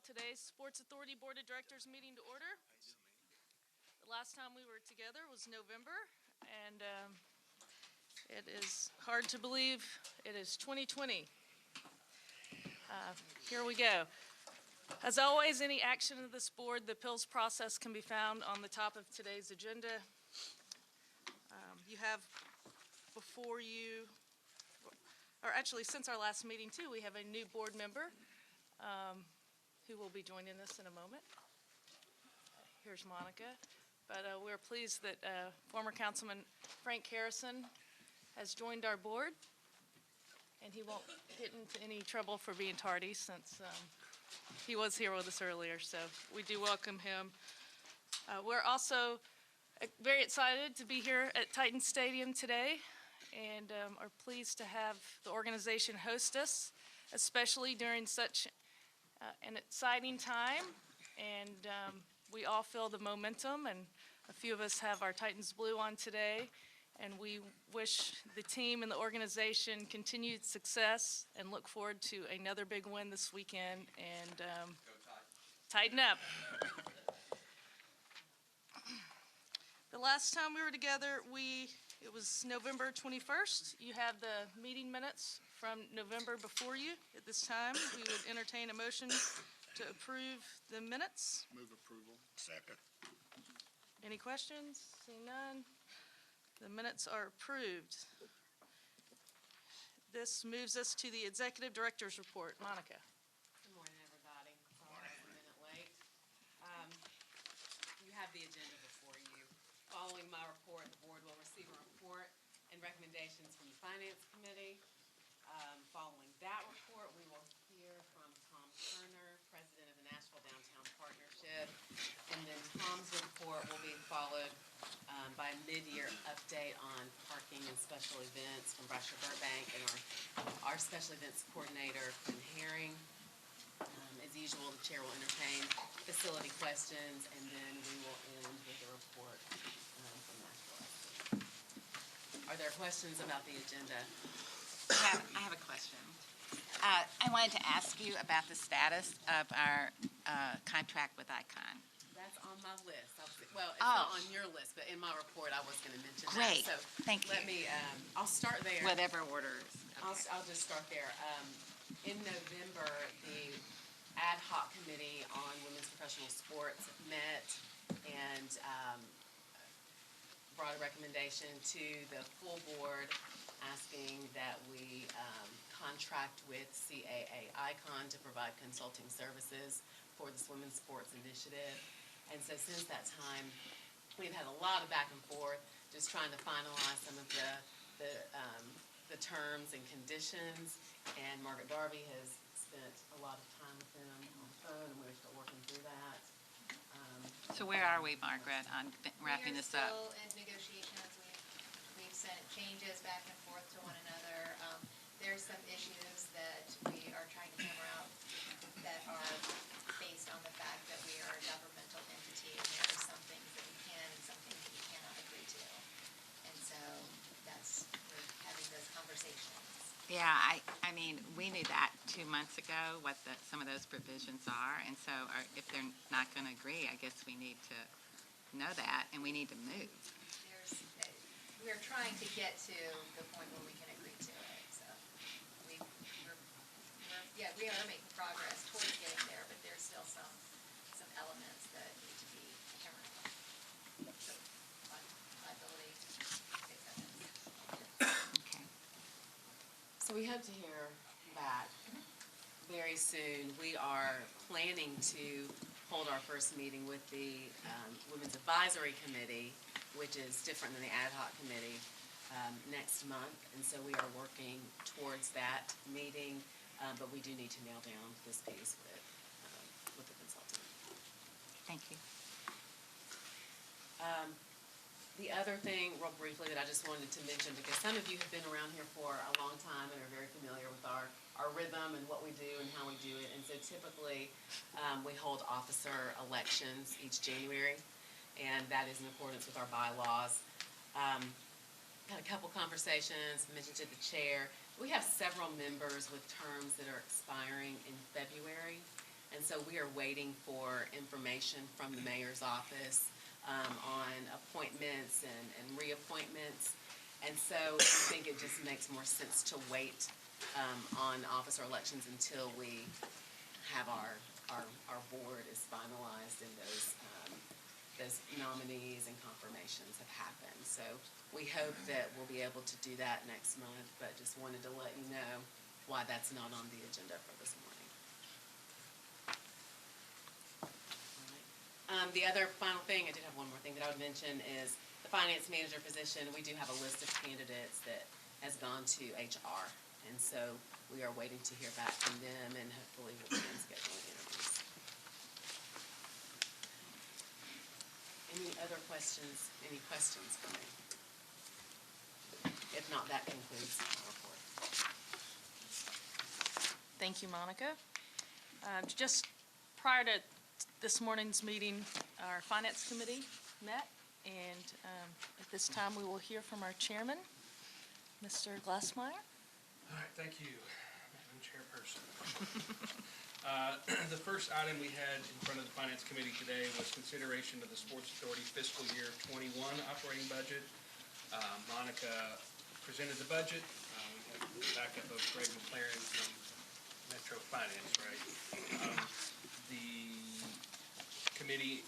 today's Sports Authority Board of Directors meeting to order. The last time we were together was November, and it is hard to believe it is 2020. Here we go. As always, any action of this board, the appeals process can be found on the top of today's agenda. You have before you, or actually since our last meeting too, we have a new board member who will be joining us in a moment. Here's Monica. But we're pleased that former Councilman Frank Harrison has joined our board, and he won't get into any trouble for being tardy since he was here with us earlier, so we do welcome him. We're also very excited to be here at Titan Stadium today, and are pleased to have the organization host us, especially during such an exciting time. And we all feel the momentum, and a few of us have our Titans blue on today, and we wish the team and the organization continued success and look forward to another big win this weekend. And tighten up. The last time we were together, it was November 21st. You have the meeting minutes from November before you. At this time, we would entertain a motion to approve the minutes. Move approval. Second. Any questions? Seeing none. The minutes are approved. This moves us to the Executive Director's Report. Monica. Good morning, everybody. Sorry I was a minute late. You have the agenda before you. Following my report, the board will receive a report and recommendations from the Finance Committee. Following that report, we will hear from Tom Turner, President of the Nashville Downtown Partnership, and then Tom's report will be followed by a mid-year update on parking and special events from Brasher Burbank and our special events coordinator, Quinn Herring. As usual, the chair will entertain facility questions, and then we will end with a report from Nashville. Are there questions about the agenda? I have a question. I wanted to ask you about the status of our contract with ICON. That's on my list. Well, it's not on your list, but in my report, I was going to mention Great. that. So thank you. Let me, I'll start there. Whatever orders. Okay. I'll just start there. In November, the ad hoc committee on women's professional sports met and brought a recommendation to the full board asking that we contract with CAA ICON to provide consulting services for this Women's Sports Initiative. And so since that time, we've had a lot of back and forth, just trying to finalize some of the terms and conditions. And Margaret Darby has spent a lot of time with them on the phone, and we're still working through that. So where are we, Margaret, on wrapping this up? We are still in negotiations. We've sent changes back and forth to one another. There's some issues that we are trying to hammer out that are based on the fact that we are a governmental entity, and there are some things that we can and some things that we cannot agree to. And so we're having those conversations. Yeah, I mean, we knew that 2 months ago, what some of those provisions are, and so if they're not going to agree, I guess we need to know that, and we need to move. We're trying to get to the point where we can agree to it, so we are making progress towards getting there, but there's still some elements that need to be hammered out. So, liability, acceptance. Okay. So we hope to hear back very soon. We are planning to hold our first meeting with the Women's Advisory Committee, which is different than the ad hoc committee, next month. And so we are working towards that meeting, but we do need to nail down this piece with the consultant. Thank you. The other thing, real briefly, that I just wanted to mention, because some of you have been around here for a long time and are very familiar with our rhythm and what we do and how we do it. And so typically, we hold officer elections each January, and that is in accordance with our bylaws. Had a couple conversations, mentioned to the chair. We have several members with terms that are expiring in February. And so we are waiting for information from the mayor's office on appointments and reappointments. And so I think it just makes more sense to wait on officer elections until we have our board is finalized and those nominees and confirmations have happened. So we hope that we'll be able to do that next month, but just wanted to let you know why that's not on the agenda for this morning. All right. The other final thing, I did have one more thing that I would mention is the finance manager position. We do have a list of candidates that has gone to HR. And so we are waiting to hear back from them and hopefully we'll begin scheduling interviews. Any other questions? Any questions for me? If not, that concludes our report. Thank you, Monica. Just prior to this morning's meeting, our Finance Committee met, and at this time, we will hear from our chairman, Mr. Glassmeyer. All right, thank you, Madam Chairperson. The first item we had in front of the Finance Committee today was consideration of the Sports Authority fiscal year 21 operating budget. Monica presented the budget. We have the backup of Greg McLaren from Metro Finance, right? The committee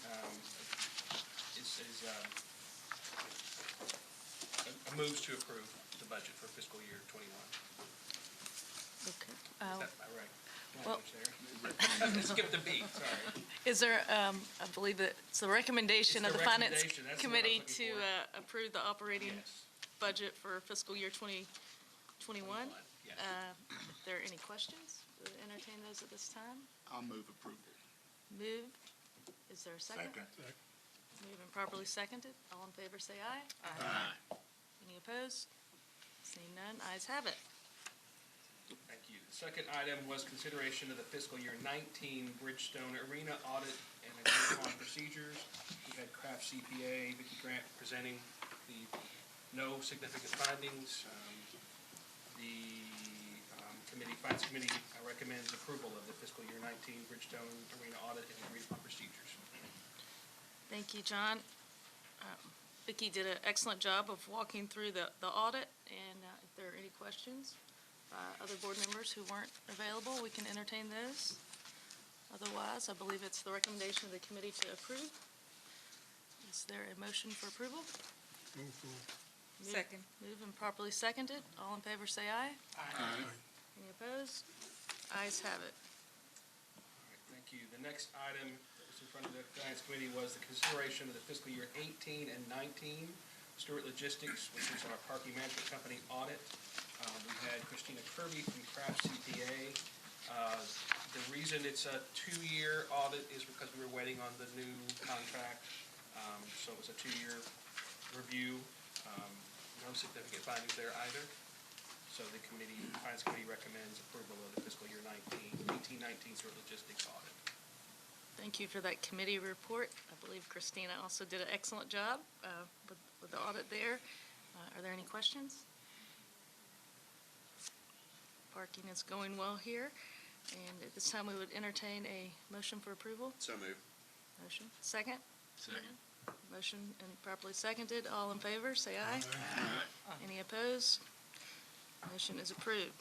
moves to approve the budget for fiscal year 21. Okay. Is that my right well- language there? Skip the beat, sorry. Is there, I believe that it's the recommendation It's of the the Finance recommendation. That's the word I Committee was to looking approve the operating Yes. budget for fiscal year 2021. Yes. If there are any questions, we'll entertain those at this time. I'll move approval. Move. Is there a second? Moved and properly seconded. All in favor, say aye. Aye. Any opposed? Seeing none, ayes have it. Thank you. The second item was consideration of the fiscal year 19 Bridgestone Arena audit and agreed upon procedures. We had Kraft CPA, Vicki Grant presenting the no significant findings. The Finance Committee recommends approval of the fiscal year 19 Bridgestone Arena audit and agreed upon procedures. Thank you, John. Vicki did an excellent job of walking through the audit, and if there are any questions by other board members who weren't available, we can entertain those. Otherwise, I believe it's the recommendation of the committee to approve. Is there a motion for approval? Second. Move and properly seconded. All in favor, say aye. Aye. Any opposed? Ayes have it. All right, thank you. The next item that was in front of the Finance Committee was the consideration of the fiscal year 18 and 19 Stewart Logistics, which is our parking management company audit. We had Christina Kirby from Kraft CPA. The reason it's a 2-year audit is because we were waiting on the new contract. So it was a 2-year review. No significant findings there either. So the Finance Committee recommends approval of the fiscal year 18-19 Stewart Logistics audit. Thank you for that committee report. I believe Christina also did an excellent job with the audit there. Are there any questions? Parking is going well here. And at this time, we would entertain a motion for approval. So move. Motion. Second? Second. Motion and properly seconded. All in favor, say aye. Aye. Any opposed? Motion is approved.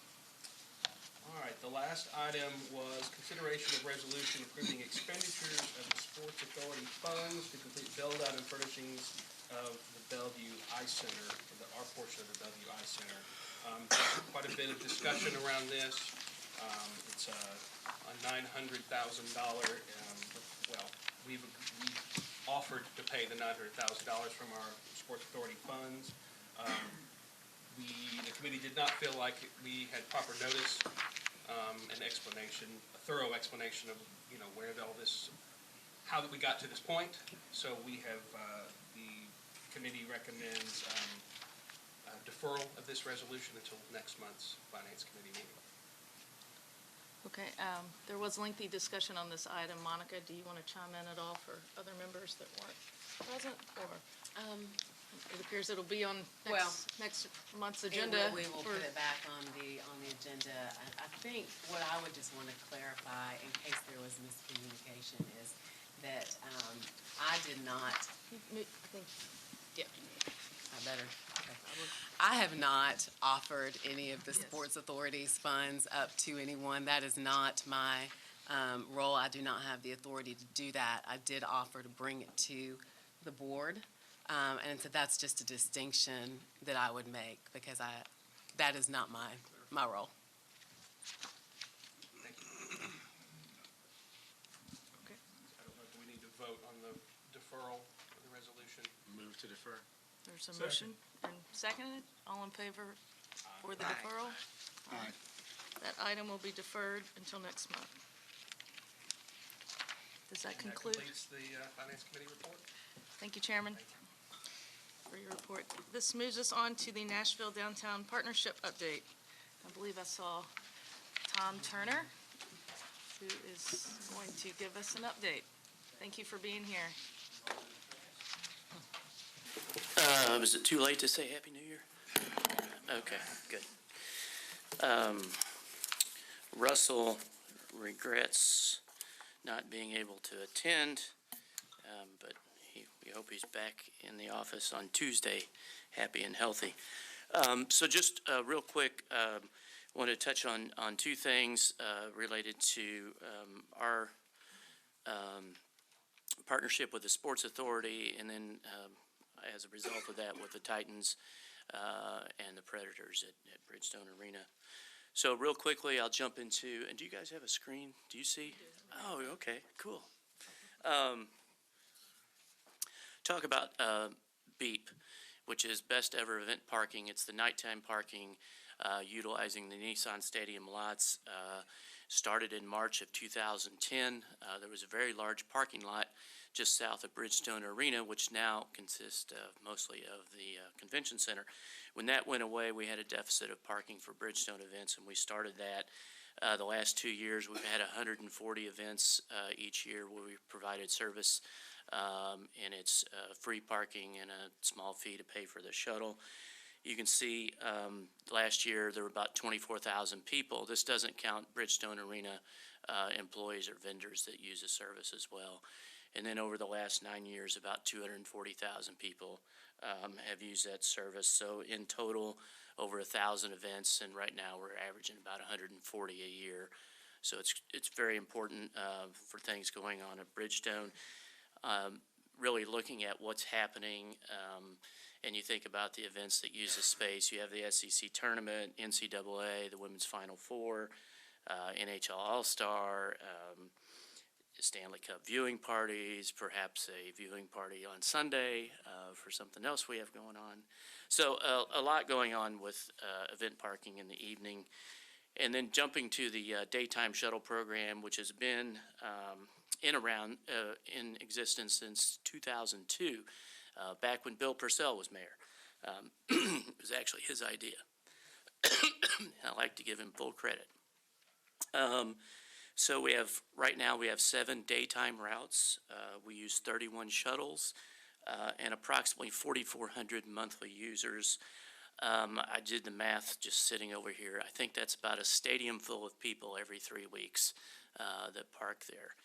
All right, the last item was consideration of resolution approving expenditures of the Sports Authority funds to complete build-out and furnishings of the Bellevue Ice Center, our portion of the Bellevue Ice Center. Quite a bit of discussion around this. It's a $900,000, well, we offered to pay the $900,000 from our Sports Authority funds. The committee did not feel like we had proper notice, an explanation, a thorough explanation of, where all this, how that we got to this point. So we have, the committee recommends deferral of this resolution until next month's Finance Committee meeting. Okay, there was lengthy discussion on this item. Monica, do you want to chime in at all for other members that weren't present, or? It appears it'll be on Well, next month's It agenda. will- We will for- put it back on the agenda. I think what I would just want to clarify, in case there was miscommunication, is that I did not, I think, yeah. I better, okay. I have not offered any of the Sports Authority's funds up to anyone. That is not my role. I do not have the authority to do that. I did offer to bring it to the board. And so that's just a distinction that I would make, because that is not my role. Thank you. Okay. I don't know, do we need to vote on the deferral of the resolution? Move to defer. There's a motion and seconded. All in favor for the deferral? Aye. That item will be deferred until next month. Does that And conclude? That completes the Finance Committee report. Thank you, Chairman, Thank you. for your report. This moves us on to the Nashville Downtown Partnership update. I believe I saw Tom Turner, who is going to give us an update. Thank you for being here. Is it too late to say Happy New Year? Okay, good. Russell regrets not being able to attend, but we hope he's back in the office on Tuesday, happy and healthy. So just real quick, want to touch on two things related to our partnership with the Sports Authority, and then as a result of that with the Titans and the Predators at Bridgestone Arena. So real quickly, I'll jump into, and do you guys have a screen? Do you see? Oh, okay, cool. Talk about BEEP, which is Best Ever Event Parking. It's the nighttime parking utilizing the Nissan Stadium lots. Started in March of 2010. There was a very large parking lot just south of Bridgestone Arena, which now consists mostly of the convention center. When that went away, we had a deficit of parking for Bridgestone events, and we started that. The last 2 years, we've had 140 events each year where we've provided service, and it's free parking and a small fee to pay for the shuttle. You can see last year there were about 24,000 people. This doesn't count Bridgestone Arena employees or vendors that use the service as well. And then over the last 9 years, about 240,000 people have used that service. So in total, over 1,000 events, and right now we're averaging about 140 a year. So it's very important for things going on at Bridgestone. Really looking at what's happening, and you think about the events that use the space. You have the SEC Tournament, NCAA, the Women's Final Four, NHL All-Star, Stanley Cup viewing parties, perhaps a viewing party on Sunday for something else we have going on. So a lot going on with event parking in the evening. And then jumping to the daytime shuttle program, which has been in existence since 2002, back when Bill Purcell was mayor. It was actually his idea. I like to give him full credit. So right now we have 7 daytime routes. We use 31 shuttles and approximately 4,400 monthly users. I did the math just sitting over here. I think that's about a stadium full of people every 3 weeks that park there.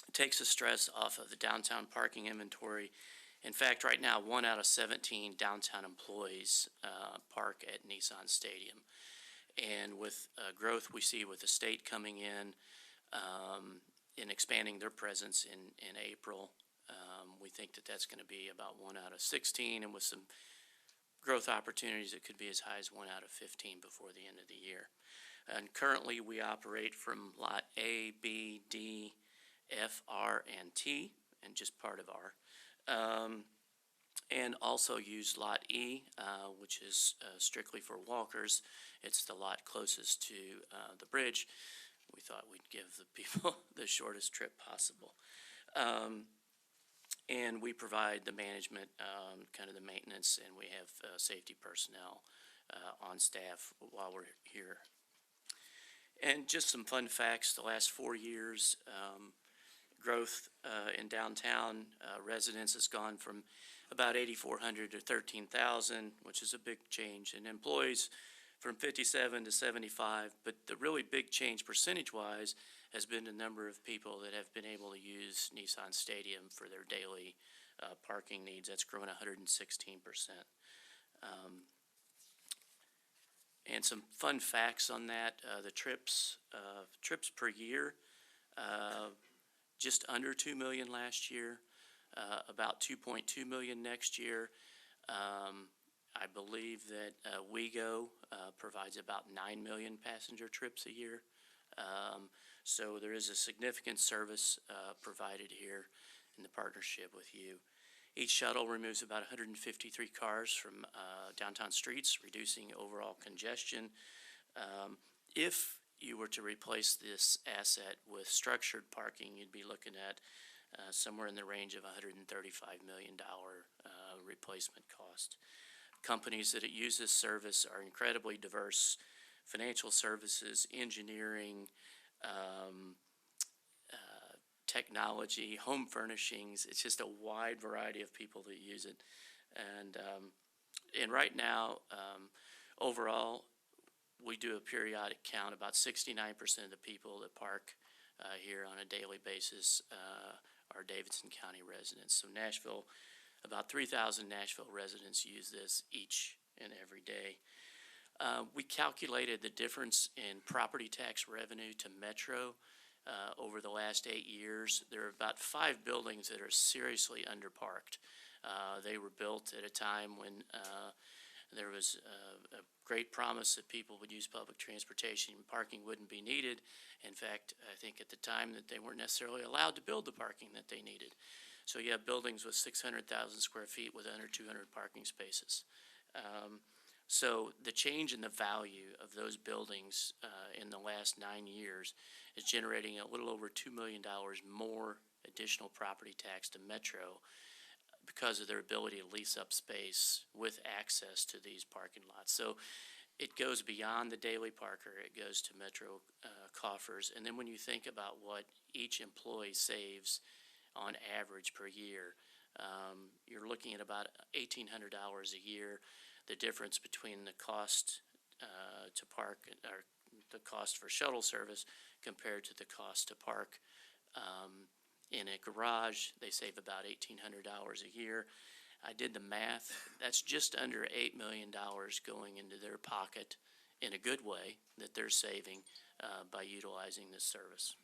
It takes the stress off of the downtown parking inventory. In fact, right now, 1 out of 17 downtown employees park at Nissan Stadium. And with growth we see with the state coming in and expanding their presence in April, we think that that's going to be about 1 out of 16, and with some growth opportunities, it could be as high as 1 out of 15 before the end of the year. And currently, we operate from Lot A, B, D, F, R, and T, and just part of R. And also use Lot E, which is strictly for walkers. It's the lot closest to the bridge. We thought we'd give the people the shortest trip possible. And we provide the management, kind of the maintenance, and we have safety personnel on staff while we're here. And just some fun facts, the last 4 years, growth in downtown residents has gone from about 8,400 to 13,000, which is a big change, and employees from 57 to 75. But the really big change percentage-wise has been the number of people that have been able to use Nissan Stadium for their daily parking needs. That's grown 116%. And some fun facts on that, the trips per year, just under 2 million last year, about 2.2 million next year. I believe that WeGo provides about 9 million passenger trips a year. So there is a significant service provided here in the partnership with you. Each shuttle removes about 153 cars from downtown streets, reducing overall congestion. If you were to replace this asset with structured parking, you'd be looking at somewhere in the range of $135 million replacement cost. Companies that use this service are incredibly diverse: financial services, engineering, technology, home furnishings. It's just a wide variety of people that use it. And right now, overall, we do a periodic count. About 69% of the people that park here on a daily basis are Davidson County residents. So Nashville, about 3,000 Nashville residents use this each and every day. We calculated the difference in property tax revenue to Metro over the last 8 years. There are about 5 buildings that are seriously underparked. They were built at a time when there was a great promise that people would use public transportation and parking wouldn't be needed. In fact, I think at the time that they weren't necessarily allowed to build the parking that they needed. So you have buildings with 600,000 square feet with under 200 parking spaces. So the change in the value of those buildings in the last 9 years is generating a little over $2 million more additional property tax to Metro because of their ability to lease up space with access to these parking lots. So it goes beyond the daily parker. It goes to Metro coffers. And then when you think about what each employee saves on average per year, you're looking at about $1,800 a year. The difference between the cost to park, or the cost for shuttle service compared to the cost to park in a garage, they save about $1,800 a year. I did the math. That's just under $8 million going into their pocket in a good way that they're saving by utilizing this service.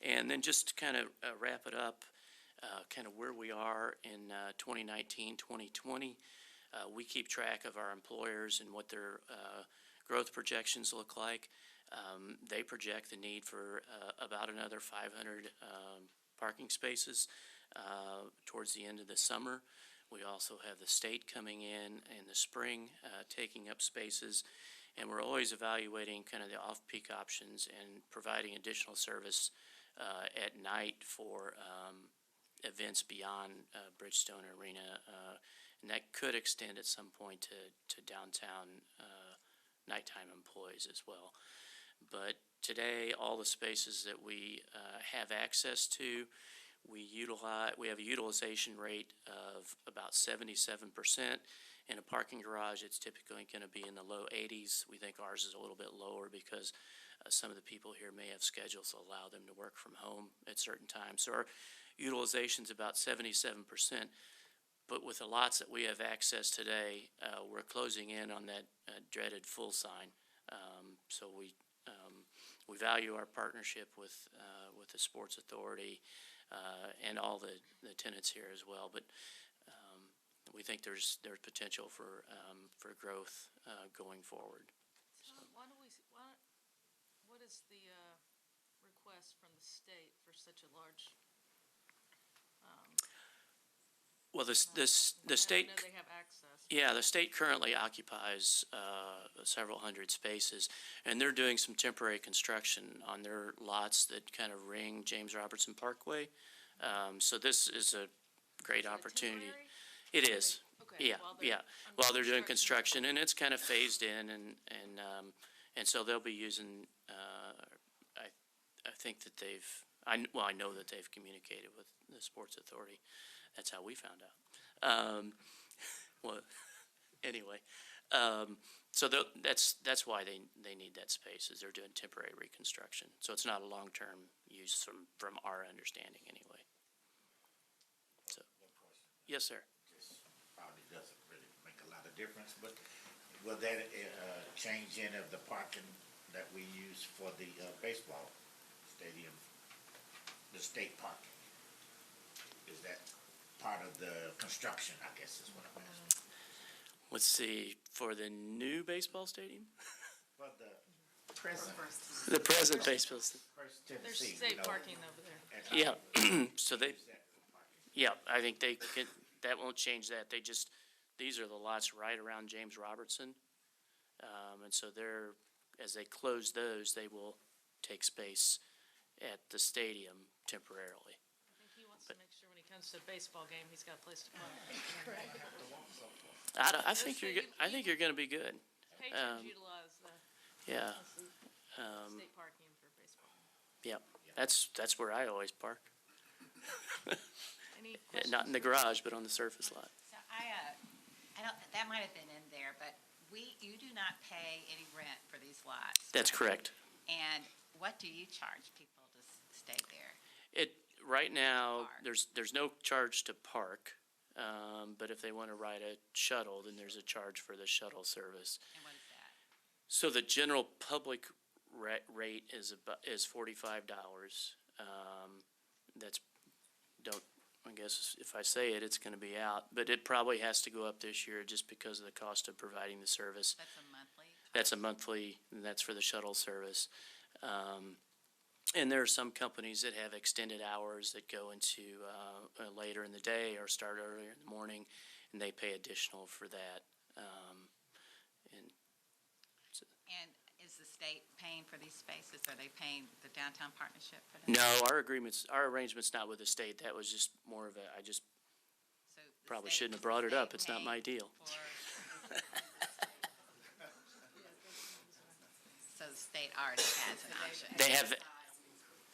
And then just to kind of wrap it up, kind of where we are in 2019, 2020. We keep track of our employers and what their growth projections look like. They project the need for about another 500 parking spaces towards the end of the summer. We also have the state coming in the spring, taking up spaces, and we're always evaluating kind of the off-peak options and providing additional service at night for events beyond Bridgestone Arena, and that could extend at some point to downtown nighttime employees as well. But today, all the spaces that we have access to, we have a utilization rate of about 77%. In a parking garage, it's typically going to be in the low 80s. We think ours is a little bit lower because some of the people here may have schedules that allow them to work from home at certain times. So our utilization is about 77%. But with the lots that we have access today, we're closing in on that dreaded full sign. So we value our partnership with the Sports Authority and all the tenants here as well. But we think there's potential for growth going forward. So. What is the request from the state for such a large? Well, the state. I know they have access. Yeah, the state currently occupies several hundred spaces, and they're doing some temporary construction on their lots that kind of ring James Robertson Parkway. So this is a great opportunity. It is. Okay. Yeah. While they're doing construction, and it's kind of phased in, and so they'll be using. I think that I know that they've communicated with the Sports Authority. That's how we found out. Well, anyway, so that's why they need that space, is they're doing temporary reconstruction. So it's not a long-term use from our understanding anyway. So, yes, sir. This probably doesn't really make a lot of difference, but will that change any of the parking that we use for the baseball stadium, the state parking? Is that part of the construction, I guess is what I'm asking? Let's see, for the new baseball stadium? For the present, The present baseball stadium. First There's Tennessee, state parking over there. and how Yeah, we so they, use that for parking. yeah, I think that won't change that. These are the lots right around James Robertson. And so as they close those, they will take space at the stadium temporarily. I think he wants to make sure when he comes to a baseball game, he's got a place to park. I think you're gonna be good. Patrons utilize the Yeah, state parking for baseball. yeah, that's where I always park. Any questions? Not in the garage, but on the surface lot. So I don't, that might have been in there, but you do not pay any rent for these lots. That's correct. And what do you charge people to stay there? Right now, Park. there's no charge to park, but if they want to ride a shuttle, then there's a charge for the shuttle service. And what is that? So the general public rate is $45. I guess if I say it, it's gonna be out, but it probably has to go up this year just because of the cost of providing the service. That's a monthly? That's a monthly, and that's for the shuttle service. And there are some companies that have extended hours that go into later in the day or start earlier in the morning, and they pay additional for that. And is the state paying for these spaces? Are they paying the downtown partnership for them? No, our arrangement's not with the state. That was just more of I just So the probably state- shouldn't have brought it up. state It's not my paying deal. for- So the state already has an option. They have,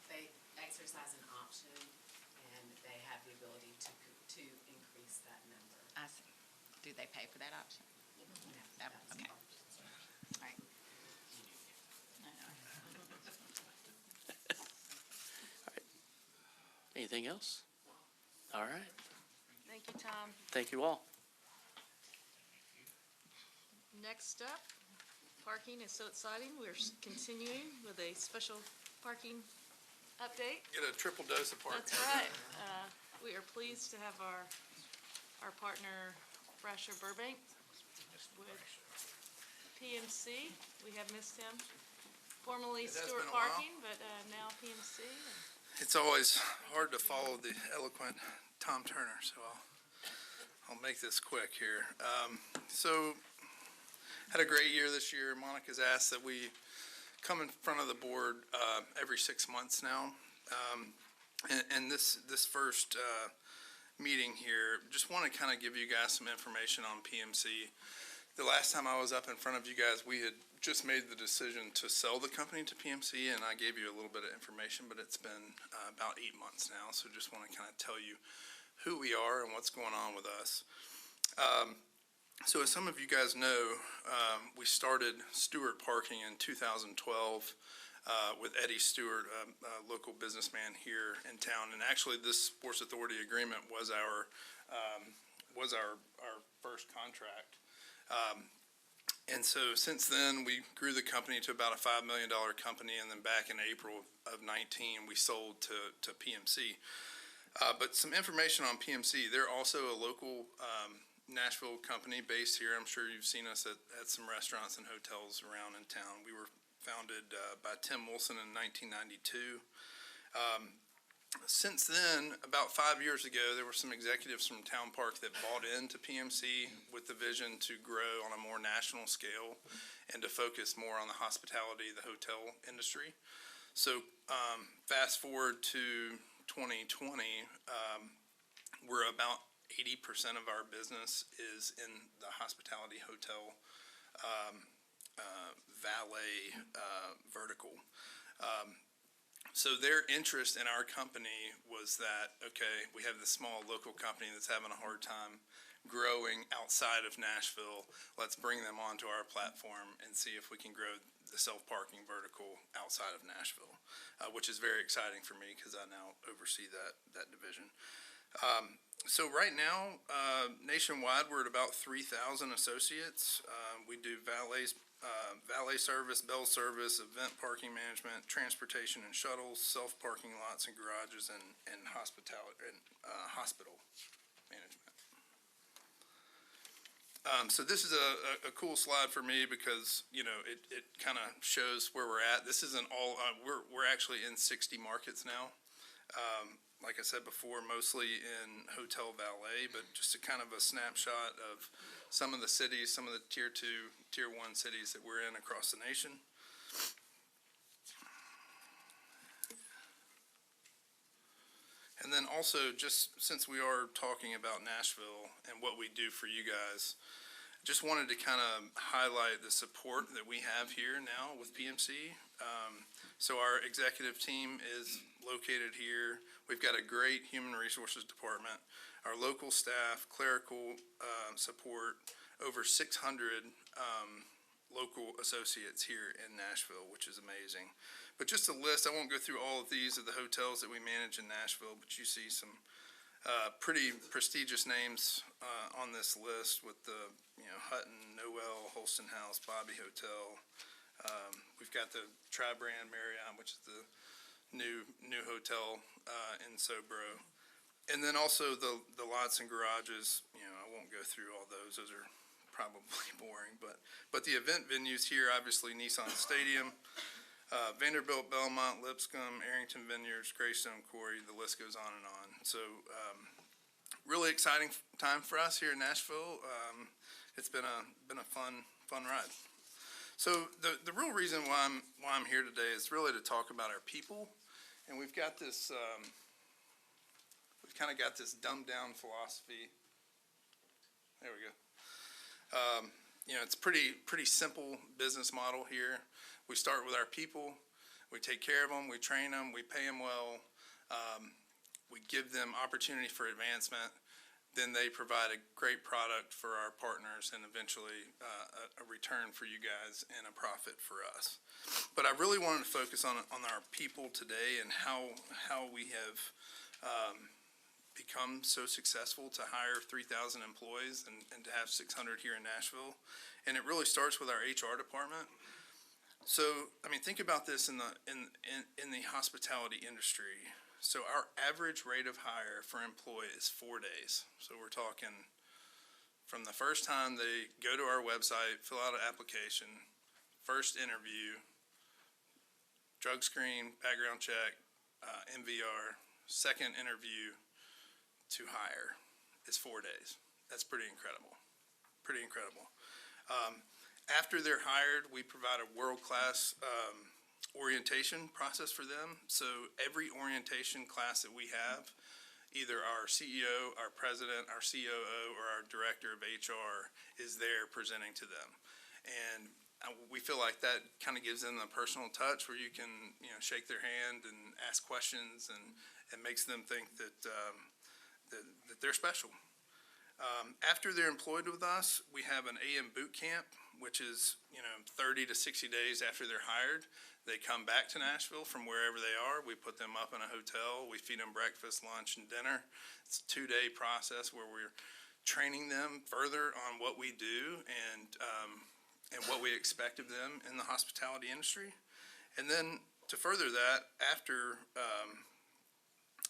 They exercise an option, and they have the ability to increase that number. I see. Do they pay for that option? That- Okay. All right. I know. anything else? All right. Thank you, Tom. Thank you all. Next up, parking is so exciting. We're continuing with a special parking update. Get a triple dose of parking. That's right. We are pleased to have our partner, Brasher Burbank, with PMC. We have missed him. Formerly It has Stewart been a while. Parking, but now PMC. It's always hard to follow the eloquent Tom Turner, so I'll make this quick here. So, had a great year this year. Monica's asked that we come in front of the board every 6 months now. And this first meeting here, just want to kind of give you guys some information on PMC. The last time I was up in front of you guys, we had just made the decision to sell the company to PMC, and I gave you a little bit of information, but it's been about 8 months now, so just want to kind of tell you who we are and what's going on with us. So as some of you guys know, we started Stewart Parking in 2012 with Eddie Stewart, a local businessman here in town. And actually, this Sports Authority agreement was our first contract. And so since then, we grew the company to about a $5 million company, and then back in April of 19, we sold to PMC. But some information on PMC, they're also a local Nashville company based here. I'm sure you've seen us at some restaurants and hotels around in town. We were founded by Tim Wilson in 1992. Since then, about 5 years ago, there were some executives from Town Park that bought into PMC with the vision to grow on a more national scale and to focus more on the hospitality, the hotel industry. So fast forward to 2020, we're about 80% of our business is in the hospitality, hotel, valet vertical. So their interest in our company was that, okay, we have this small local company that's having a hard time growing outside of Nashville. Let's bring them onto our platform and see if we can grow the self-parking vertical outside of Nashville, which is very exciting for me because I now oversee that division. So right now, nationwide, we're at about 3,000 associates. We do valet service, bell service, event parking management, transportation and shuttles, self-parking lots and garages, and hospitality and hospital management. So this is a cool slide for me because, you know, it kind of shows where we're at. This isn't all, we're actually in 60 markets now. Like I said before, mostly in hotel valet, but just a kind of a snapshot of some of the cities, some of the tier 2, tier 1 cities that we're in across the nation. And then also, just since we are talking about Nashville and what we do for you guys, just wanted to kind of highlight the support that we have here now with PMC. So our executive team is located here. We've got a great human resources department. Our local staff, clerical support, over 600 local associates here in Nashville, which is amazing. But just a list, I won't go through all of these of the hotels that we manage in Nashville, but you see some pretty prestigious names on this list with the, you know, Hutton, Noel, Holston House, Bobby Hotel. We've got the Tri-Brand Marriott, which is the new hotel in Sobro. And then also the lots and garages, you know, I won't go through all those. Those are probably boring, but the event venues here, obviously Nissan Stadium, Vanderbilt, Belmont, Lipscomb, Arrington Vineyards, Greystone Quarry, the list goes on and on. So really exciting time for us here in Nashville. It's been a fun ride. So the real reason why I'm here today is really to talk about our people, and we've got this we've kind of got this dumbed down philosophy. There we go. You know, it's pretty simple business model here. We start with our people. We take care of them. We train them. We pay them well. We give them opportunity for advancement. Then they provide a great product for our partners and eventually a return for you guys and a profit for us. But I really wanted to focus on our people today and how we have become so successful to hire 3,000 employees and to have 600 here in Nashville. And it really starts with our HR department. So, I mean, think about this in the hospitality industry. So our average rate of hire for employee is 4 days. So we're talking from the first time they go to our website, fill out an application, first interview, drug screen, background check, MVR, second interview to hire is 4 days. That's pretty incredible. Pretty incredible. After they're hired, we provide a world-class orientation process for them. So every orientation class that we have, either our CEO, our president, our COO, or our director of HR is there presenting to them. And we feel like that kind of gives them a personal touch where you can, you know, shake their hand and ask questions, and it makes them think that that they're special. After they're employed with us, we have an AM boot camp, which is, you know, 30 to 60 days after they're hired. They come back to Nashville from wherever they are. We put them up in a hotel. We feed them breakfast, lunch, and dinner. It's a 2-day process where we're training them further on what we do and what we expect of them in the hospitality industry. And then to further that, after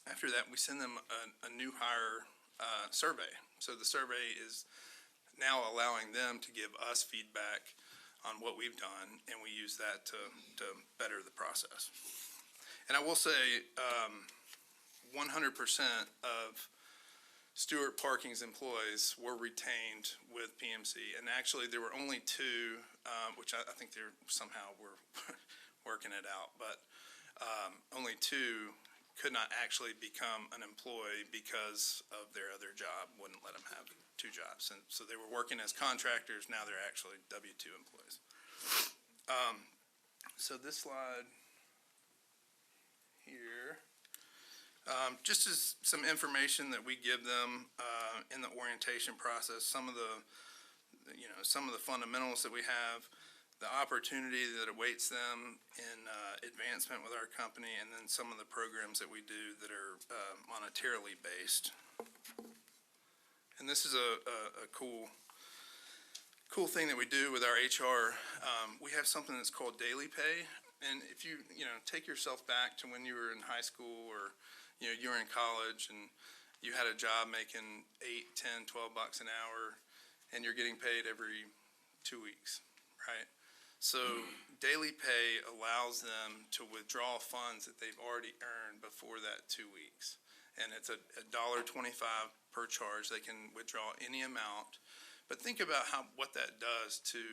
that, we send them a new hire survey. So the survey is now allowing them to give us feedback on what we've done, and we use that to better the process. And I will say 100% of Stewart Parking's employees were retained with PMC, and actually there were only 2, which I think they're somehow we're working it out, but only 2 could not actually become an employee because of their other job wouldn't let them have 2 jobs. And so they were working as contractors. Now they're actually W-2 employees. So this slide here. Just as some information that we give them in the orientation process, some of the fundamentals that we have, the opportunity that awaits them in advancement with our company, and then some of the programs that we do that are monetarily based. And this is a cool thing that we do with our HR. We have something that's called daily pay. And if you take yourself back to when you were in high school, or you were in college and you had a job making $8, $10, $12 an hour, and you're getting paid every 2 weeks, right? So daily pay allows them to withdraw funds that they've already earned before that 2 weeks. And it's a $1.25 per charge. They can withdraw any amount. But think about what that does to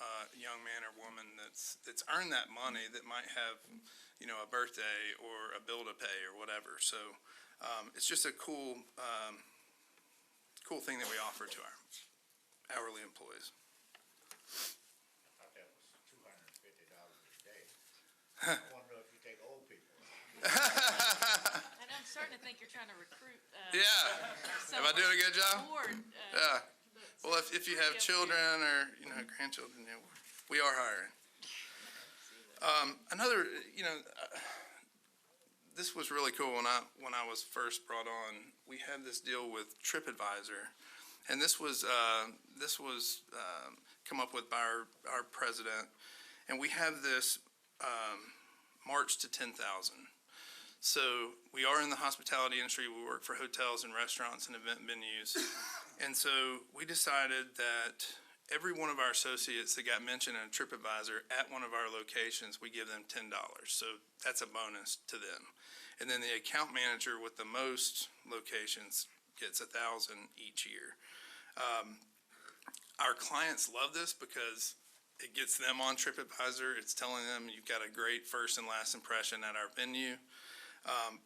a young man or woman that's earned that money, that might have, a birthday or a bill to pay or whatever. So it's just a cool thing that we offer to our hourly employees. I thought that was $250 a day. I want to know if you take old people. And I'm starting to think you're trying to recruit. Yeah. Am I doing a good job? Board, Yeah. Well, if you have children or, grandchildren, we are hiring. Another, this was really cool when I was first brought on. We had this deal with TripAdvisor, and this was come up with by our president, and we have this March to 10,000. So we are in the hospitality industry. We work for hotels and restaurants and event venues. And so we decided that every one of our associates that got mentioned in TripAdvisor at one of our locations, we give them $10. So that's a bonus to them. And then the account manager with the most locations gets $1,000 each year. Our clients love this because it gets them on TripAdvisor. It's telling them you've got a great first and last impression at our venue.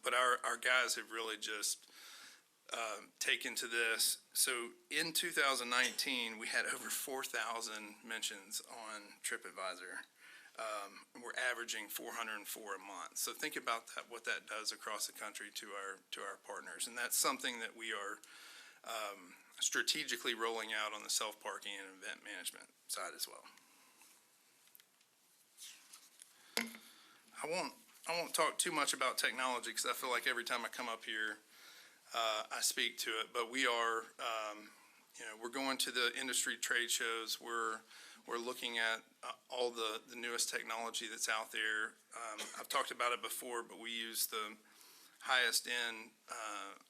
But our guys have really just taken to this. So in 2019, we had over 4,000 mentions on TripAdvisor. And we're averaging 404 a month. So think about that, what that does across the country to our partners. And that's something that we are strategically rolling out on the self-parking and event management side as well. I won't talk too much about technology because I feel like every time I come up here, I speak to it. But we are, we're going to the industry trade shows. We're looking at all the newest technology that's out there. I've talked about it before, but we use the highest end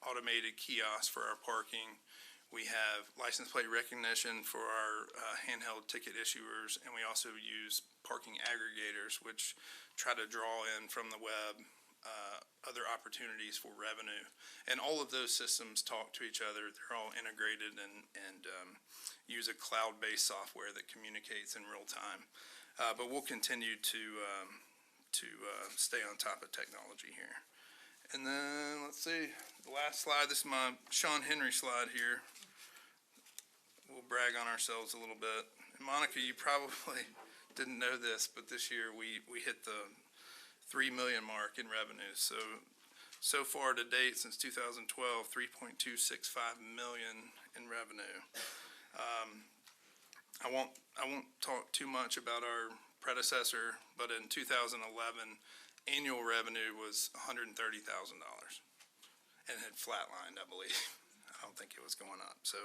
automated kiosks for our parking. We have license plate recognition for our handheld ticket issuers, and we also use parking aggregators, which try to draw in from the web other opportunities for revenue. And all of those systems talk to each other. They're all integrated and use a cloud-based software that communicates in real time. But we'll continue to stay on top of technology here. And then, let's see, the last slide, this is my Sean Henry slide here. We'll brag on ourselves a little bit. And Monica, you probably didn't know this, but this year we hit the 3 million mark in revenue. So far to date, since 2012, 3.265 million in revenue. I won't talk too much about our predecessor, but in 2011, annual revenue was $130,000 and had flatlined, I believe. I don't think it was going up. So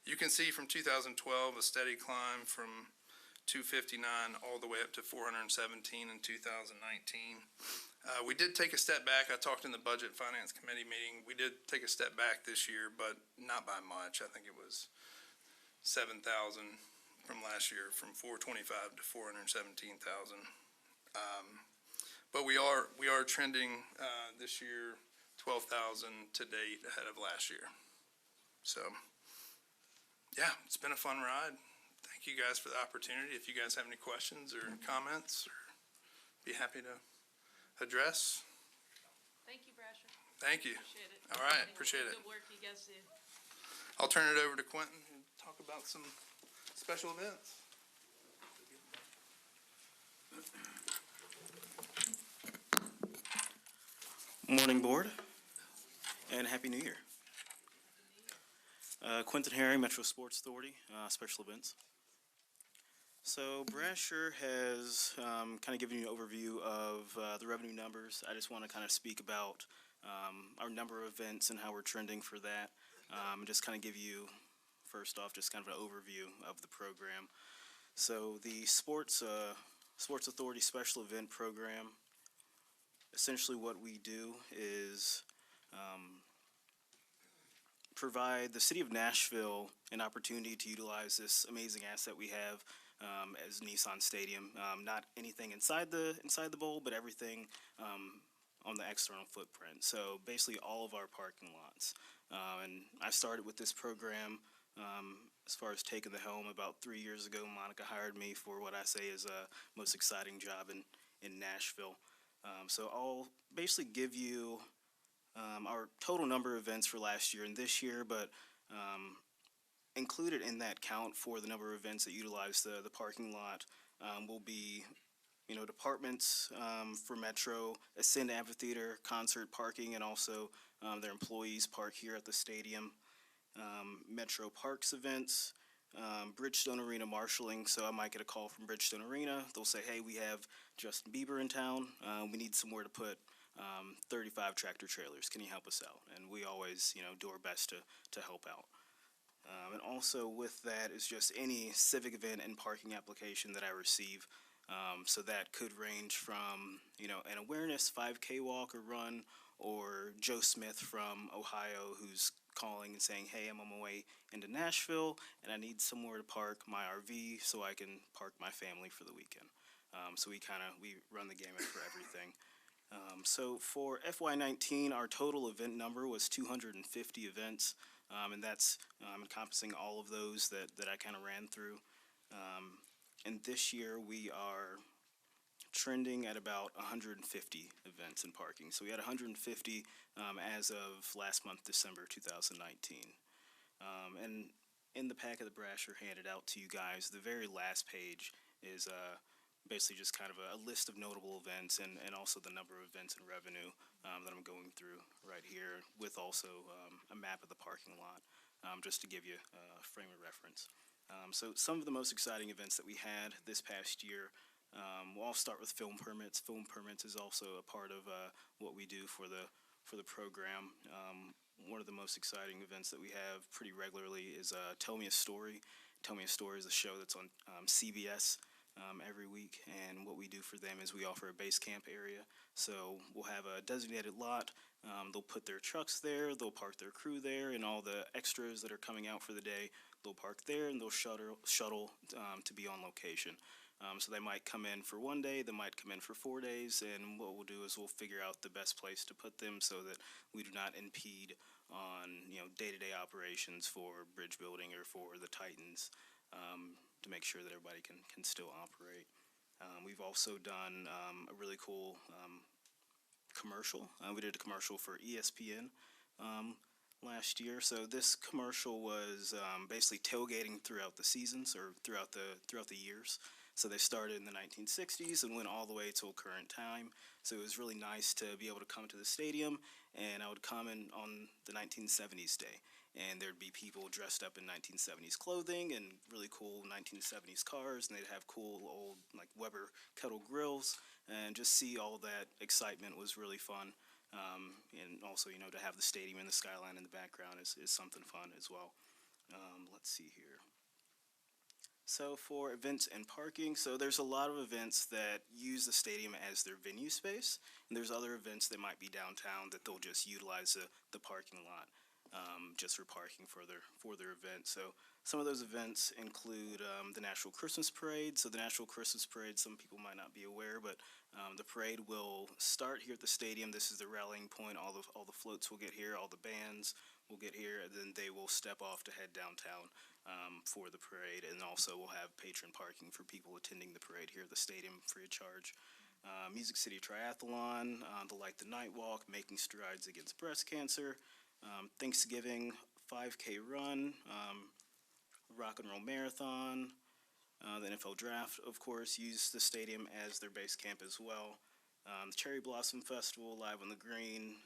you can see from 2012 a steady climb from 259 all the way up to 417 in 2019. We did take a step back. I talked in the Budget Finance Committee meeting. We did take a step back this year, but not by much. I think it was 7,000 from last year, from 425 to 417,000. But we are trending this year 12,000 to date ahead of last year. So yeah, it's been a fun ride. Thank you guys for the opportunity. If you guys have any questions or comments, or be happy to address. Thank you, Brasher. Thank you. Appreciate it. All right, appreciate it. Good work you guys do. I'll turn it over to Quentin and talk about some special events. Morning, Board, and Happy New Year. Quentin Herring, Metro Sports Authority, Special Events. So Brasher has kind of given you an overview of the revenue numbers. I just want to kind of speak about our number of events and how we're trending for that. And just kind of give you, first off, just kind of an overview of the program. So the Sports Authority Special Event Program, essentially what we do is provide the city of Nashville an opportunity to utilize this amazing asset we have as Nissan Stadium. Not anything inside the bowl, but everything on the external footprint. So basically all of our parking lots. And I started with this program as far as taking the helm about 3 years ago. Monica hired me for what I say is a most exciting job in Nashville. So I'll basically give you our total number of events for last year and this year, but included in that count for the number of events that utilize the parking lot will be, departments for Metro, Ascend Amphitheater, concert parking, and also their employees park here at the stadium. Metro Parks events, Bridgestone Arena marshaling, so I might get a call from Bridgestone Arena. They'll say, hey, we have Justin Bieber in town. We need somewhere to put 35 tractor trailers. Can you help us out? And we always, do our best to help out. And also with that is just any civic event and parking application that I receive. So that could range from, an awareness 5K walk or run, or Joe Smith from Ohio who's calling and saying, hey, I'm on my way into Nashville and I need somewhere to park my RV so I can park my family for the weekend. So we run the gamut for everything. So for FY19, our total event number was 250 events, and that's encompassing all of those that I kind of ran through. And this year we are trending at about 150 events in parking. So we had 150 as of last month, December 2019. And in the packet that Brasher handed out to you guys, the very last page is basically just kind of a list of notable events and also the number of events and revenue that I'm going through right here, with also a map of the parking lot, just to give you a frame of reference. So some of the most exciting events that we had this past year, I'll start with film permits. Film permits is also a part of what we do for the program. One of the most exciting events that we have pretty regularly is Tell Me a Story. Tell Me a Story is a show that's on CBS every week, and what we do for them is we offer a base camp area. So we'll have a designated lot. They'll put their trucks there, they'll park their crew there, and all the extras that are coming out for the day, they'll park there and they'll shuttle to be on location. So they might come in for 1 day, they might come in for 4 days, and what we'll do is we'll figure out the best place to put them so that we do not impede on day-to-day operations for bridge building or for the Titans, to make sure that everybody can still operate. We've also done a really cool commercial. We did a commercial for ESPN last year. So this commercial was basically tailgating throughout the seasons, or throughout the years. So they started in the 1960s and went all the way till current time. So it was really nice to be able to come to the stadium, and I would come in on the 1970s day, and there'd be people dressed up in 1970s clothing and really cool 1970s cars, and they'd have cool old like Weber kettle grills, and just see all that excitement was really fun. And also, to have the stadium and the skyline in the background is something fun as well. Let's see here. So for events and parking, so there's a lot of events that use the stadium as their venue space, and there's other events that might be downtown that they'll just utilize the parking lot just for parking for their event. So some of those events include the National Christmas Parade. So the National Christmas Parade, some people might not be aware, but the parade will start here at the stadium. This is the rallying point. All the floats will get here, all the bands will get here, and then they will step off to head downtown for the parade. And also we'll have patron parking for people attending the parade here at the stadium free of charge. Music City Triathlon, the Light the Night Walk, Making Strides Against Breast Cancer, Thanksgiving 5K Run, Rock and Roll Marathon, the NFL Draft, of course, use the stadium as their base camp as well. the Cherry Blossom Festival, Live on the Green,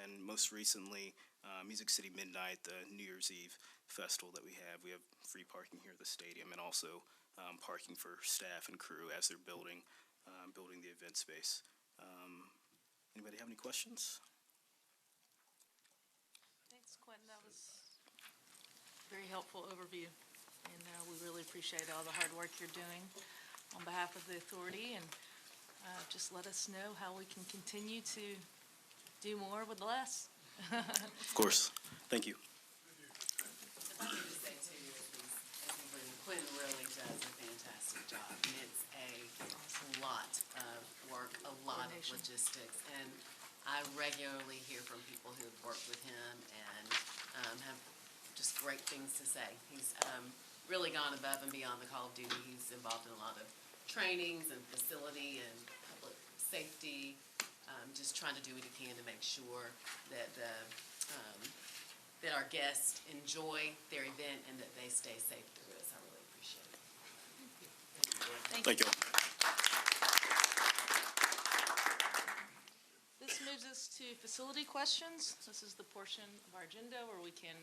and most recently, Music City Midnight, the New Year's Eve festival that we have. We have free parking here at the stadium and also parking for staff and crew as they're building the event space. Anybody have any questions? Thanks, Quentin. That was a very helpful overview, and we really appreciate all the hard work you're doing on behalf of the authority, and just let us know how we can continue to do more with less. Of course. Thank you. If I could just say too, Quentin really does a fantastic job. And it's a lot of work, a lot of Coordination. logistics. And I regularly hear from people who have worked with him and have just great things to say. He's really gone above and beyond the call of duty. He's involved in a lot of trainings and facility and public safety, just trying to do what he can to make sure that that our guests enjoy their event and that they stay safe through it. So I really appreciate it. Thank you. This moves us to facility questions. This is the portion of our agenda where we can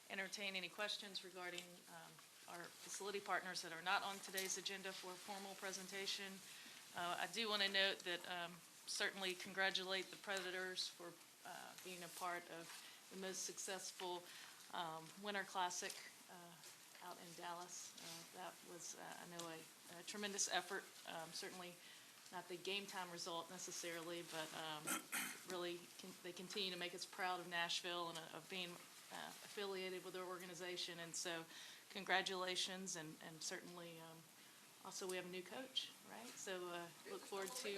entertain any questions regarding our facility partners that are not on today's agenda for a formal presentation. I do want to note that certainly congratulate the Predators for being a part of the most successful Winter Classic out in Dallas. That was, I know, a tremendous effort. Certainly not the game time result necessarily, but really they continue to make us proud of Nashville and of being affiliated with their organization. And so congratulations, and certainly also we have a new coach, right? So look forward to.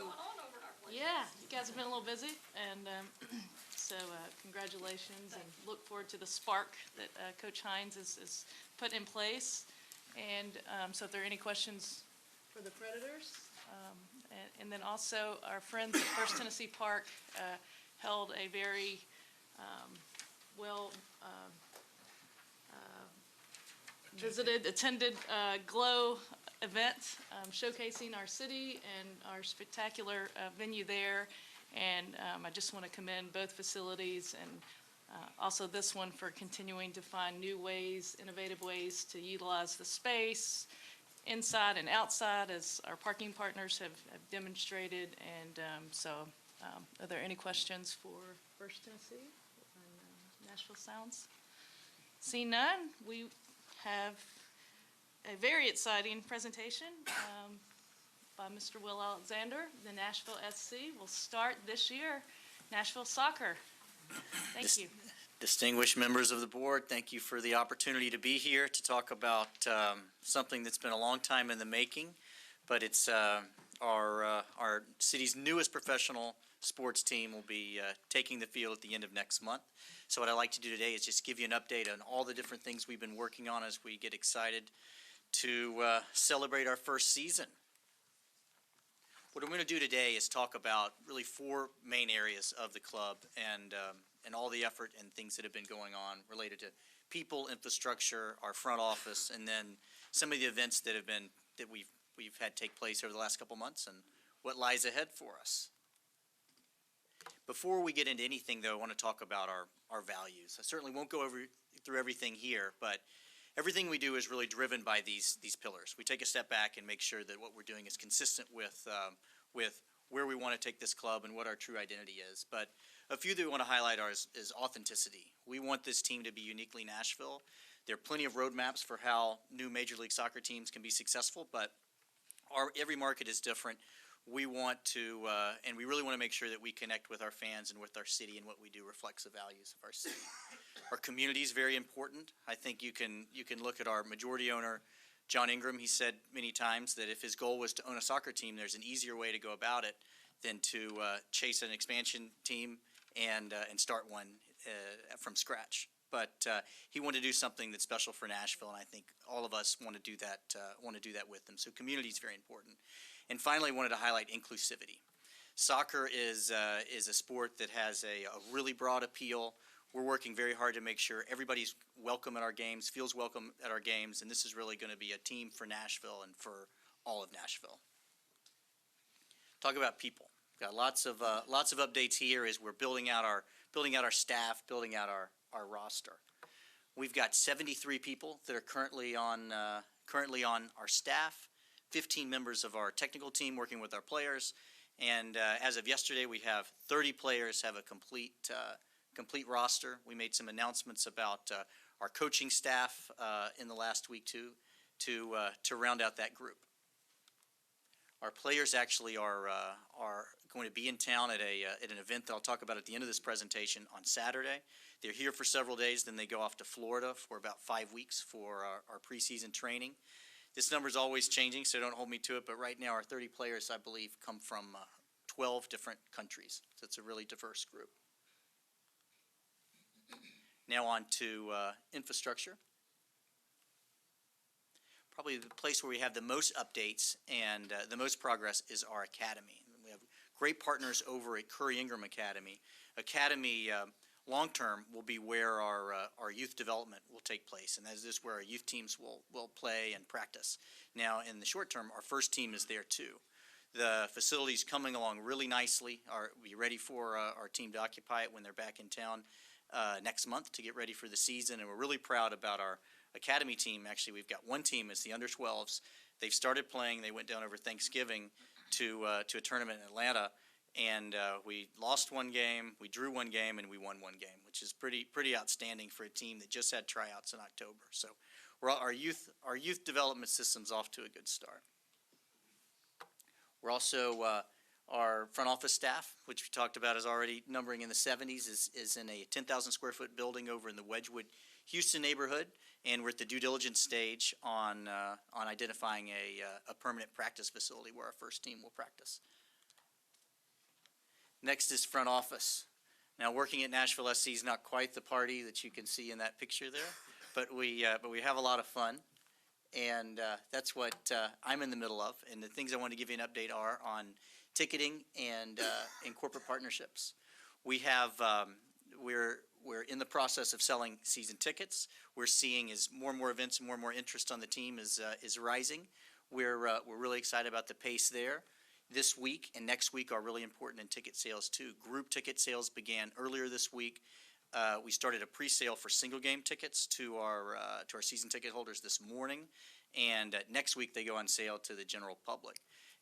Yeah, you guys have been a little busy, and so congratulations, and look forward to the spark that Coach Hines has put in place. And so if there are any questions for the Predators, and then also our friends at First Tennessee Park held a very attended GLOW event showcasing our city and our spectacular venue there. And I just want to commend both facilities and also this one for continuing to find new ways, innovative ways to utilize the space inside and outside, as our parking partners have demonstrated. And so are there any questions for First Tennessee on Nashville Sounds? Seeing none, we have a very exciting presentation by Mr. Will Alexander. The Nashville SC will start this year, Nashville Soccer. Thank you. Distinguished members of the board, thank you for the opportunity to be here to talk about something that's been a long time in the making, but it's our city's newest professional sports team will be taking the field at the end of next month. So what I'd like to do today is just give you an update on all the different things we've been working on as we get excited to celebrate our first season. What I'm going to do today is talk about really four main areas of the club and all the effort and things that have been going on related to people, infrastructure, our front office, and then some of the events that we've had take place over the last couple months and what lies ahead for us. Before we get into anything, though, I want to talk about our values. I certainly won't go through everything here, but everything we do is really driven by these pillars. We take a step back and make sure that what we're doing is consistent with where we want to take this club and what our true identity is. But a few that we want to highlight is authenticity. We want this team to be uniquely Nashville. There are plenty of roadmaps for how new Major League Soccer teams can be successful, but every market is different. We want to, and we really want to make sure that we connect with our fans and with our city, and what we do reflects the values of our city. Our community is very important. I think you can look at our majority owner, John Ingram. He said many times that if his goal was to own a soccer team, there's an easier way to go about it than to chase an expansion team and start one from scratch. But he wanted to do something that's special for Nashville, and I think all of us want to do that. With them. So community is very important. And finally, I wanted to highlight inclusivity. Soccer is a sport that has a really broad appeal. We're working very hard to make sure everybody's welcome at our games, feels welcome at our games, and this is really going to be a team for Nashville and for all of Nashville. Talk about people. Got lots of updates here as we're building out our staff, building out our roster. We've got 73 people that are currently on our staff, 15 members of our technical team working with our players, and as of yesterday, we have 30 players have a complete roster. We made some announcements about our coaching staff in the last week to round out that group. Our players actually are going to be in town at an event that I'll talk about at the end of this presentation on Saturday. They're here for several days, then they go off to Florida for about 5 weeks for our preseason training. This number is always changing, so don't hold me to it, but right now our 30 players, I believe, come from 12 different countries. So it's a really diverse group. Now on to infrastructure. Probably the place where we have the most updates and the most progress is our academy. We have great partners over at Curry Ingram Academy. Academy long-term will be where our youth development will take place, and that is where our youth teams will play and practice. Now, in the short term, our first team is there too. The facility's coming along really nicely. We'll be ready for our team to occupy it when they're back in town next month to get ready for the season, and we're really proud about our academy team. Actually, we've got one team, it's the under-12s. They've started playing. They went down over Thanksgiving to a tournament in Atlanta, and we lost one game, we drew one game, and we won one game, which is pretty outstanding for a team that just had tryouts in October. So our youth development system's off to a good start. We're also our front office staff, which we talked about is already numbering in the 70s, is in a 10,000 square foot building over in the Wedgwood, Houston neighborhood, and we're at the due diligence stage on identifying a permanent practice facility where our first team will practice. Next is front office. Now, working at Nashville SC is not quite the party that you can see in that picture there, but we have a lot of fun, and that's what I'm in the middle of. And the things I want to give you an update are on ticketing and corporate partnerships. We have we're in the process of selling season tickets. We're seeing as more and more events and more interest on the team is rising. We're really excited about the pace there. This week and next week are really important in ticket sales too. Group ticket sales began earlier this week. We started a pre-sale for single game tickets to our season ticket holders this morning, and next week they go on sale to the general public.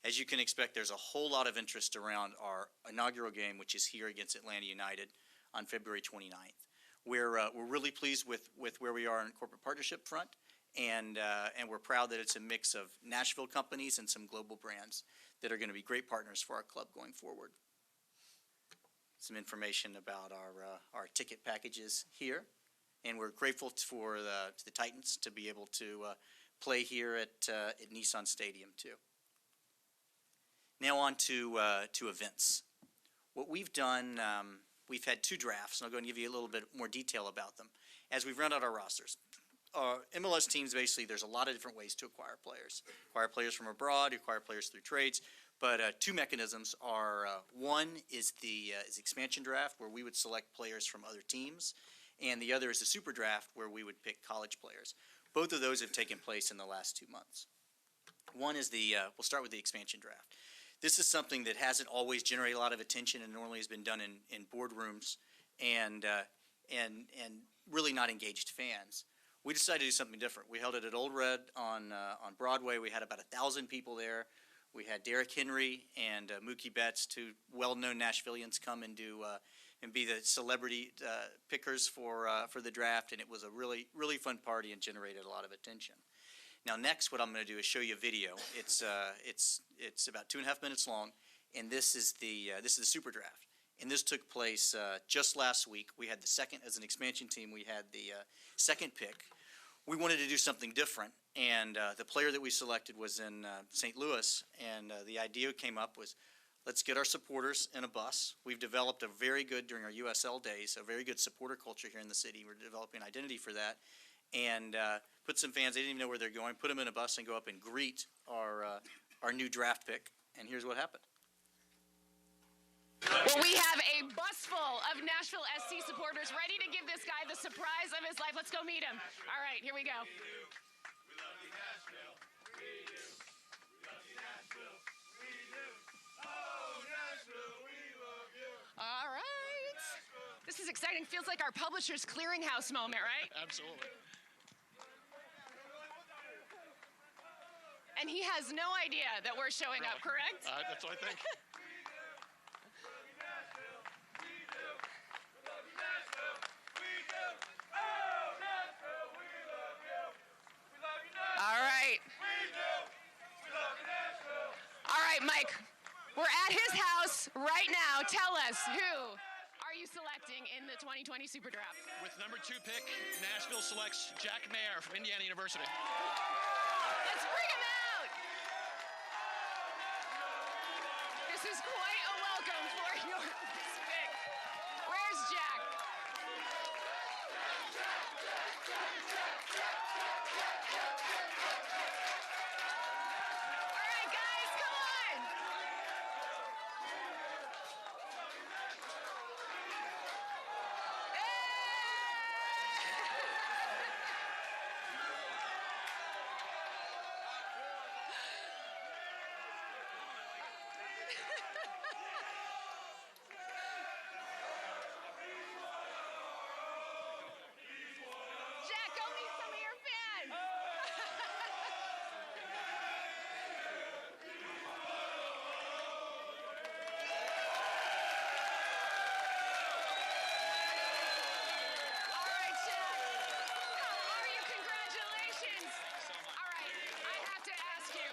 As you can expect, there's a whole lot of interest around our inaugural game, which is here against Atlanta United on February 29th. We're really pleased with where we are on corporate partnership front, and we're proud that it's a mix of Nashville companies and some global brands that are going to be great partners for our club going forward. Some information about our ticket packages here, and we're grateful for the Titans to be able to play here at Nissan Stadium too. Now on to events. What we've done, we've had 2 drafts, and I'll go and give you a little bit more detail about them as we've run out our rosters. MLS teams, basically, there's a lot of different ways to acquire players. Acquire players from abroad, acquire players through trades, but 2 mechanisms are, one is the expansion draft, where we would select players from other teams, and the other is the super draft, where we would pick college players. Both of those have taken place in the last 2 months. One is we'll start with the expansion draft. This is something that hasn't always generated a lot of attention and normally has been done in boardrooms and really not engaged fans. We decided to do something different. We held it at Old Red on Broadway. We had about 1,000 people there. We had Derrick Henry and Mookie Betts, 2 well-known Nashvillians, come and be the celebrity pickers for the draft, and it was a really fun party and generated a lot of attention. Now, next, what I'm going to do is show you a video. It's about 2.5 minutes long, and this is the super draft. And this took place just last week. We had the second, as an expansion team, we had the second pick. We wanted to do something different, and the player that we selected was in St. Louis, and the idea came up was, let's get our supporters in a bus. We've developed during our USL days, a very good supporter culture here in the city. We're developing an identity for that, and put some fans, they didn't even know where they're going, put them in a bus and go up and greet our new draft pick, and here's what happened. Well, we have a bus full of Nashville SC supporters ready to give this guy the surprise of his life. Let's go meet him. All right, here we go. We love you, Nashville. We do. We love you, Nashville. We do. Oh, Nashville. All right. This is exciting. Feels like our Publishers Clearinghouse moment, right? Absolutely. And he has no idea that we're showing up, correct? That's what I think. All right. All right, Mike. We're at his house right now. Tell us, who are you selecting in the 2020 Super Draft? With number 2 pick, Nashville selects Jack Mayer from Indiana University. Let's bring him out. This is quite a welcome for your pick. Where's Jack? All right, guys, come on. Jack, go meet some of your fans. All right, Jack. How are you? Congratulations. All right, I have to ask you,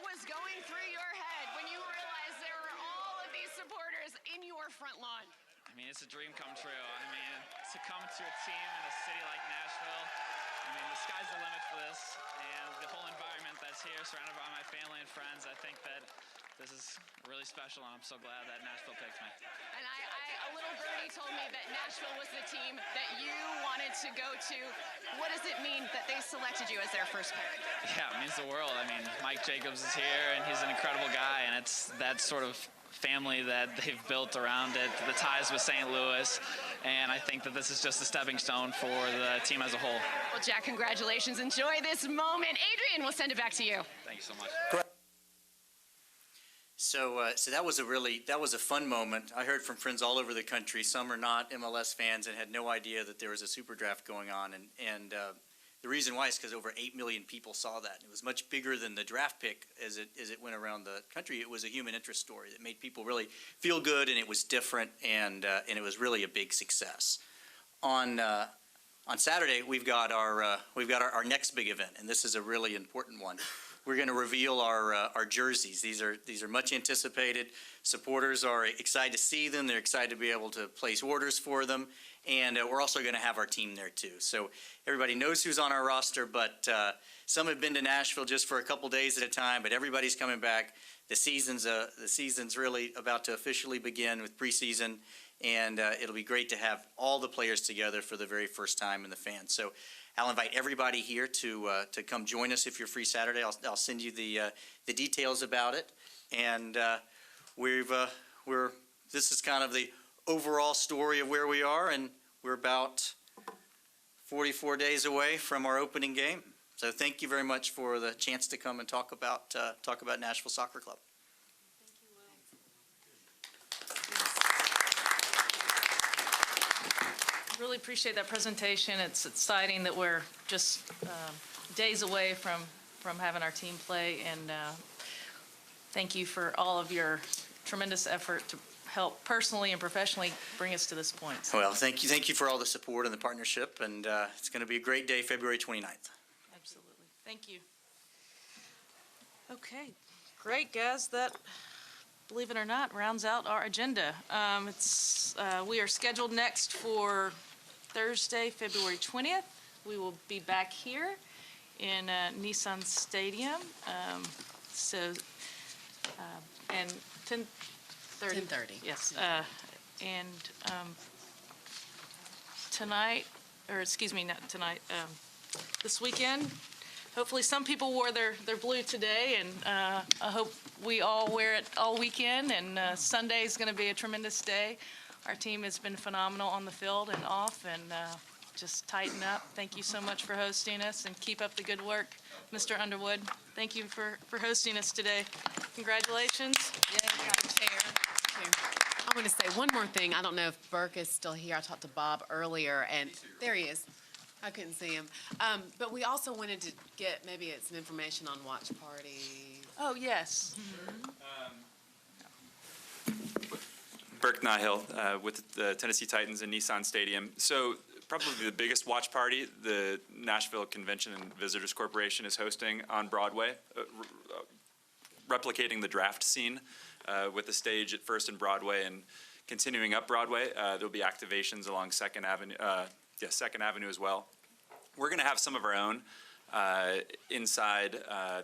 what was going through your head when you realized there were all of these supporters in your front lawn? I mean, it's a dream come true. I mean, to come to a team in a city like Nashville, I mean, the sky's the limit for this, and the whole environment that's here, surrounded by my family and friends, I think that this is really special, and I'm so glad that Nashville picked me. And a little birdie told me that Nashville was the team that you wanted to go to. What does it mean that they selected you as their first pick? Yeah, it means the world. I mean, Mike Jacobs is here, and he's an incredible guy, and it's that sort of family that they've built around it, the ties with St. Louis, and I think that this is just a stepping stone for the team as a whole. Well, Jack, congratulations. Enjoy this moment. Adrian, we'll send it back to you. Thank you so much. So that was a fun moment. I heard from friends all over the country. Some are not MLS fans and had no idea that there was a super draft going on. And the reason why is because over 8 million people saw that. It was much bigger than the draft pick as it went around the country. It was a human interest story that made people really feel good, and it was different, and it was really a big success. On Saturday, we've got our next big event, and this is a really important one. We're going to reveal our jerseys. These are much anticipated. Supporters are excited to see them. They're excited to be able to place orders for them, and we're also going to have our team there too. So everybody knows who's on our roster, but some have been to Nashville just for a couple days at a time. But everybody's coming back. The season's really about to officially begin with preseason, and it'll be great to have all the players together for the very first time, and the fans. So I'll invite everybody here to come join us if you're free Saturday. I'll send you the details about it, and this is kind of the overall story of where we are, and we're about 44 days away from our opening game. So thank you very much for the chance to come and talk about Nashville Soccer Club. Really appreciate that presentation. It's exciting that we're just days away from having our team play, and thank you for all of your tremendous effort to help personally and professionally bring us to this point. Well, thank you for all the support and the partnership, and it's going to be a great day, February 29th. Absolutely. Thank you. Okay, great, guys. That, believe it or not, rounds out our agenda. We are scheduled next for Thursday, February 20th. We will be back here in Nissan Stadium. And 10:30. 10:30. Yes. And tonight, or excuse me, not tonight, this weekend, hopefully some people wore their blue today, and I hope we all wear it all weekend, and Sunday is going to be a tremendous day. Our team has been phenomenal on the field and off, and just tighten up. Thank you so much for hosting us, and keep up the good work, Mr. Underwood. Thank you for hosting us today. Congratulations. Chair. want to say one more thing. I don't know if Burke is still here. I talked to Bob earlier, and there he is. I couldn't see him. But we also wanted to get maybe some information on Watch Party. Oh, yes. Burke Nihil with the Tennessee Titans in Nissan Stadium. So probably the biggest watch party the Nashville Convention and Visitors Corporation is hosting on Broadway, replicating the draft scene with the stage at First and Broadway and continuing up Broadway. There'll be activations along Second Avenue as well. We're going to have some of our own inside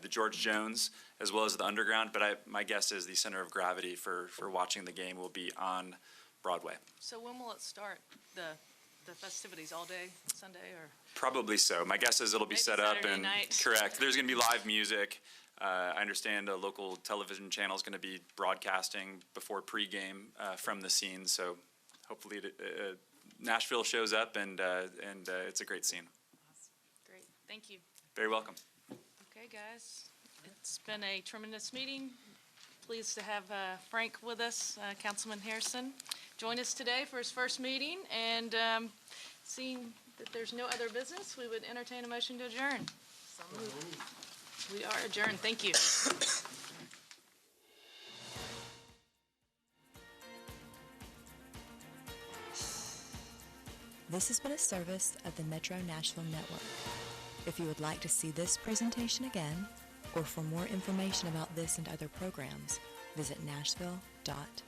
the George Jones as well as the Underground, but my guess is the center of gravity for watching the game will be on Broadway. So when will it start, the festivities, all day, Sunday, or? Probably so. My guess is it'll be Maybe set up Saturday and night. correct. There's going to be live music. I understand a local television channel is going to be broadcasting before pregame from the scene. So hopefully Nashville shows up and it's a great scene. Great, thank you. Very welcome. Okay, guys, it's been a tremendous meeting. Pleased to have Frank with us, Councilman Harrison, join us today for his first meeting. And seeing that there's no other business, we would entertain a motion to adjourn. We are adjourned. Thank you. This has been a service of the Metro Nashville Network. If you would like to see this presentation again, or for more information about this and other programs, visit Nashville.gov.